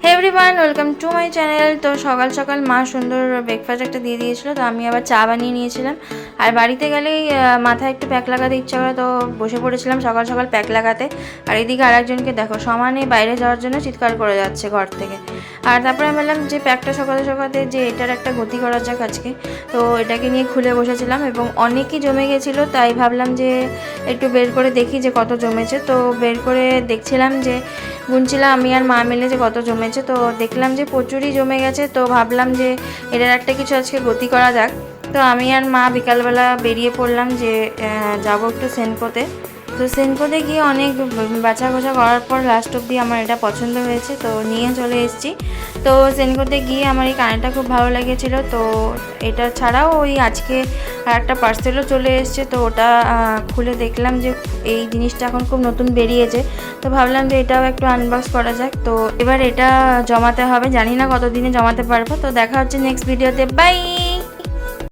Hey everyone, welcome to my channel. তো সকাল সকাল মা সুন্দর ব্রেকফাস্ট একটা দিয়ে দিয়েছিলো, তো আমি আবার চা বানিয়ে নিয়েছিলাম। আর বাড়িতে গেলেই মাথায় একটু প্যাক লাগাতে ইচ্ছা করে, তো বসে পড়েছিলাম সকাল সকাল প্যাক লাগাতে। আর এদিকে আরেকজনকে দেখো সমানে বাইরে যাওয়ার জন্য চিৎকার করে যাচ্ছে ঘর থেকে। আর তারপরে আমি বললাম যে প্যাকটা সকালে সকালে যে এটার একটা গতি করা যাক আজকে। তো এটাকে নিয়ে খুলে বসেছিলাম এবং অনেকই জমে গেছিলো, তাই ভাবলাম যে একটু বের করে দেখি যে কত জমেছে। তো বের করে দেখছিলাম যে গুনছিলাম আমি আর মা মিলে যে কত জমেছে, তো দেখলাম যে প্রচুরই জমে গেছে। তো ভাবলাম যে এটার একটা কিছু আজকে গতি করা যাক। তো আমি আর মা বিকালবেলা বেরিয়ে পড়লাম যে যাবো একটু সেনকোতে। তো সেনকোতে গিয়ে অনেক বাছা গোছা করার পর লাস্ট অব্দি আমার এটা পছন্দ হয়েছে, তো নিয়ে চলে এসেছি। তো সেনকোতে গিয়ে আমার এই কানেরটা খুব ভালো লেগেছিলো। তো এটা ছাড়াও ওই আজকে আর একটা পার্সেলও চলে এসছে, তো ওটা খুলে দেখলাম যে এই জিনিসটা এখন খুব নতুন বেরিয়েছে। তো ভাবলাম যে এটাও একটু আনবক্স করা যাক। তো এবার এটা জমাতে হবে, জানি না কতদিনে জমাতে পারবো। তো দেখা হচ্ছে নেক্সট ভিডিওতে, বাই।